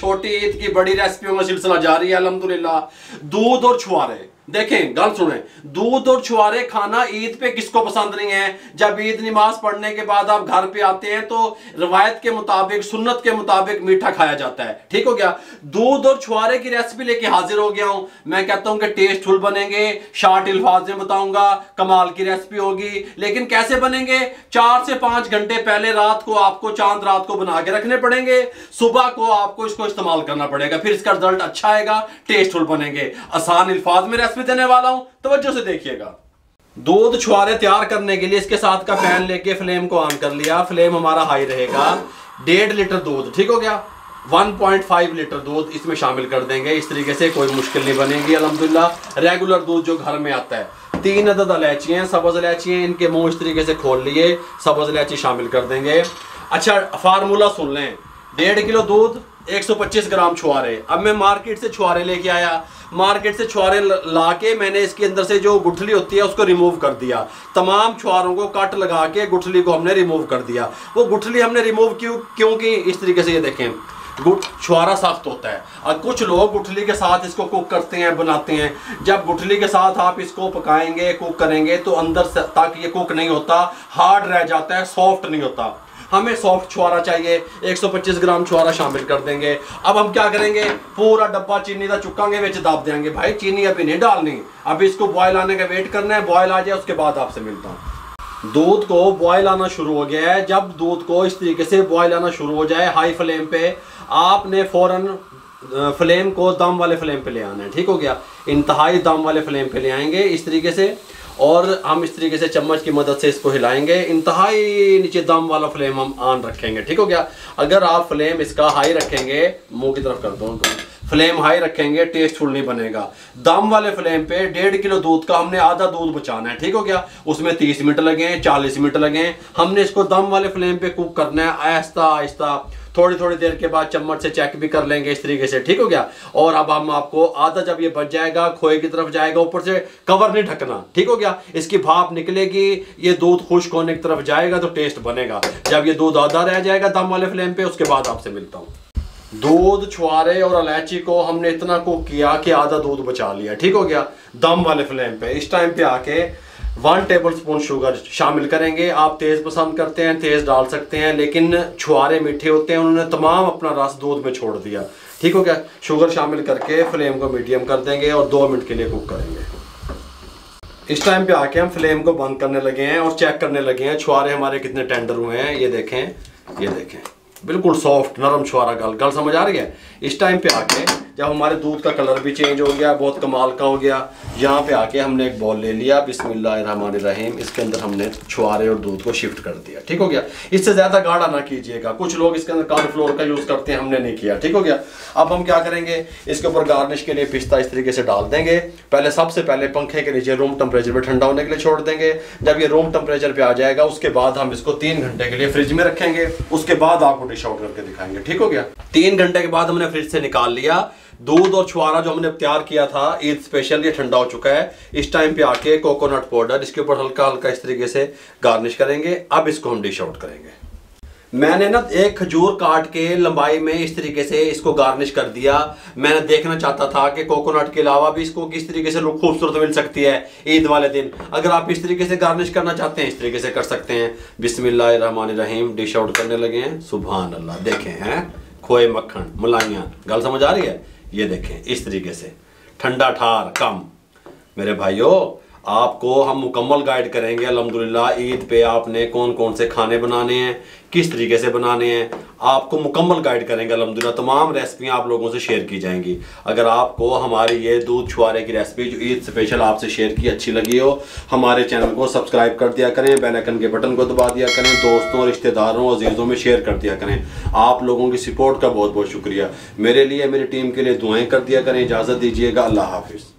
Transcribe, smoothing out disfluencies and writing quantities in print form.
छोटी ईद की बड़ी रेसिपियों का सिलसिला जारी है अल्हम्दुलिल्लाह। दूध और छुआरे, देखें गल सुने, दूध और छुआरे खाना ईद पे किसको पसंद नहीं है। जब ईद नमाज पढ़ने के बाद आप घर पे आते हैं तो रवायत के मुताबिक, सुन्नत के मुताबिक मीठा खाया जाता है, ठीक हो गया। दूध और छुआरे की रेसिपी लेके हाजिर हो गया हूं। मैं कहता हूं कि टेस्टफुल बनेंगे, शार्ट अल्फाज में बताऊंगा, कमाल की रेसिपी होगी। लेकिन कैसे बनेंगे? 4 से 5 घंटे पहले रात को आपको, चांद रात को बना के रखने पड़ेंगे, सुबह को आपको इसको इस्तेमाल करना पड़ेगा, फिर इसका रिजल्ट अच्छा आएगा, टेस्टफुल बनेंगे। आसान अल्फाज में देने वाला हूं, तवज्जो से देखिएगा। दूध छुआरे तैयार करने के लिए इसके साथ का पैन लेके फ्लेम को ऑन कर लिया। फ्लेम हमारा हाई रहेगा। 1.5 लीटर दूध, ठीक हो गया। 1.5 लीटर दूध इसमें शामिल कर देंगे। इस तरीके से कोई मुश्किल नहीं बनेगी अल्हम्दुलिल्लाह। रेगुलर दूध जो घर में आता है। 3 अदद इलायचियां, सब्ज इलायचियां, इनके मुंह इस तरीके से खोल लिए, सब्ज इलायची शामिल कर देंगे। अच्छा, फार्मूला सुन लें। 1.5 किलो दूध, 125 ग्राम छुआरे। अब मैं मार्केट से छुआरे लेके आया। मार्केट से छुआरे लाके मैंने इसके अंदर से जो गुठली होती है उसको रिमूव कर दिया। तमाम छुआरों को कट लगा के गुठली को हमने रिमूव कर दिया। वो गुठली हमने रिमूव क्यों की? इस तरीके से ये देखें, छुआरा सख्त होता है। और कुछ लोग गुठली के साथ इसको कुक करते हैं, बनाते हैं। जब गुठली के साथ आप इसको पकाएंगे, कुक करेंगे तो अंदर तक ये कुक नहीं होता, हार्ड रह जाता है, सॉफ्ट नहीं होता। हमें सॉफ्ट छुआरा चाहिए। 125 ग्राम छुआरा शामिल कर देंगे। अब हम क्या करेंगे? पूरा डब्बा चीनी का चुकांगे, विच दाब देंगे। भाई चीनी अभी नहीं डालनी, अभी इसको बॉयल आने का वेट करना है। बॉयल आ जाए उसके बाद आपसे मिलता हूँ। दूध को बॉयल आना शुरू हो गया है। जब दूध को इस तरीके से बॉयल आना शुरू हो जाए हाई फ्लेम पे, आपने फौरन फ्लेम को दम वाले फ्लेम पे ले आना है, ठीक हो गया। इंतहाई दम वाले फ्लेम पे ले आएंगे इस तरीके से, और हम इस तरीके से चम्मच की मदद से इसको हिलाएंगे। इंतहाई नीचे दम वाला फ्लेम हम ऑन रखेंगे, ठीक हो गया। अगर आप फ्लेम इसका हाई रखेंगे, मुंह की तरफ कर दो, फ्लेम हाई रखेंगे, टेस्टफुल नहीं बनेगा। दम वाले फ्लेम पे 1.5 किलो दूध का हमने आधा दूध बचाना है, ठीक हो गया। उसमें 30 मिनट लगे, 40 मिनट लगे। हमने इसको दम वाले फ्लेम पे कुक करना है, आहिस्ता आहिस्ता। थोड़ी थोड़ी देर के बाद चम्मच से चेक भी कर लेंगे इस तरीके से, ठीक हो गया। और अब हम आपको आधा, जब ये बच जाएगा, खोए की तरफ जाएगा, ऊपर से कवर नहीं ढकना, ठीक हो गया। इसकी भाप निकलेगी, ये दूध खुश्क होने की तरफ जाएगा तो टेस्ट बनेगा। जब ये दूध आधा रह जाएगा दम वाले फ्लेम पे, उसके बाद आपसे मिलता हूँ। दूध, छुआरे और इलायची को हमने इतना कुक किया कि आधा दूध बचा लिया, ठीक हो गया, दम वाले फ्लेम पे। इस टाइम पे आके 1 टेबलस्पून शुगर शामिल करेंगे। आप तेज़ पसंद करते हैं, तेज़ डाल सकते हैं, लेकिन छुआरे मीठे होते हैं, उन्होंने तमाम अपना रस दूध में छोड़ दिया, ठीक हो गया। शुगर शामिल करके फ्लेम को मीडियम कर देंगे और 2 मिनट के लिए कुक करेंगे। इस टाइम पे आके हम फ्लेम को बंद करने लगे हैं और चेक करने लगे हैं छुआरे हमारे कितने टेंडर हुए हैं। ये देखें, ये देखें, बिल्कुल सॉफ्ट नरम छुआरा। गल समझ आ रही है? इस टाइम पे आके जब हमारे दूध का कलर भी चेंज हो गया, बहुत कमाल का हो गया, यहाँ पे आके हमने एक बॉल ले लिया, बिस्मिल्लाहिर्रहमानिर्रहीम, इसके अंदर हमने छुआरे और दूध को शिफ्ट कर दिया, ठीक हो गया। इससे ज़्यादा गाढ़ा ना कीजिएगा, कुछ लोग इसके अंदर कॉर्नफ्लोर का यूज़ करते हैं, हमने नहीं किया, ठीक हो गया। अब हम क्या करेंगे? इसके ऊपर गार्निश के लिए पिस्ता इस तरीके से डाल देंगे। सबसे पहले पंखे के नीचे रूम टेम्परेचर पर ठंडा होने के लिए छोड़ देंगे। जब ये रूम टेम्परेचर पे आ जाएगा उसके बाद हम इसको 3 घंटे के लिए फ्रिज में रखेंगे, उसके बाद आपको डिश आउट करके दिखाएंगे, ठीक हो गया। 3 घंटे के बाद हमने फ्रिज से निकाल लिया। दूध और छुआरा जो हमने तैयार किया था ईद स्पेशल, ये ठंडा हो चुका है। इस टाइम पे आके कोकोनट पाउडर इसके ऊपर हल्का हल्का इस तरीके से गार्निश करेंगे। अब इसको हम डिश आउट करेंगे। मैंने ना एक खजूर काट के लंबाई में इस तरीके से इसको गार्निश कर दिया। मैंने देखना चाहता था कि कोकोनट के अलावा भी इसको किस तरीके से लुक खूबसूरत मिल सकती है ईद वाले दिन। अगर आप इस तरीके से गार्निश करना चाहते हैं, इस तरीके से कर सकते हैं। बिस्मिल्लाहिर्रहमानिर्रहीम, डिश आउट करने लगे हैं। सुभान अल्लाह, देखें हैं, खोए मक्खन, मुलाइयाँ, गल समझ आ रही है? ये देखें इस तरीके से ठंडा ठार कम। मेरे भाइयों, आपको हम मुकम्मल गाइड करेंगे अल्हम्दुलिल्लाह ईद पे आपने कौन कौन से खाने बनाने हैं, किस तरीके से बनाने हैं, आपको मुकम्मल गाइड करेंगे अल्हम्दुलिल्लाह। तमाम रेसिपियाँ आप लोगों से शेयर की जाएंगी। अगर आपको हमारी ये दूध छुआरे की रेसिपी जो ईद स्पेशल आपसे शेयर की अच्छी लगी हो, हमारे चैनल को सब्सक्राइब कर दिया करें, बेल आइकन के बटन को दबा दिया करें, दोस्तों, रिश्तेदारों, अजीज़ों में शेयर कर दिया करें। आप लोगों की सपोर्ट का बहुत बहुत शुक्रिया। मेरे लिए, मेरी टीम के लिए दुआएँ कर दिया करें। इजाज़त दीजिएगा, अल्लाह हाफिज़।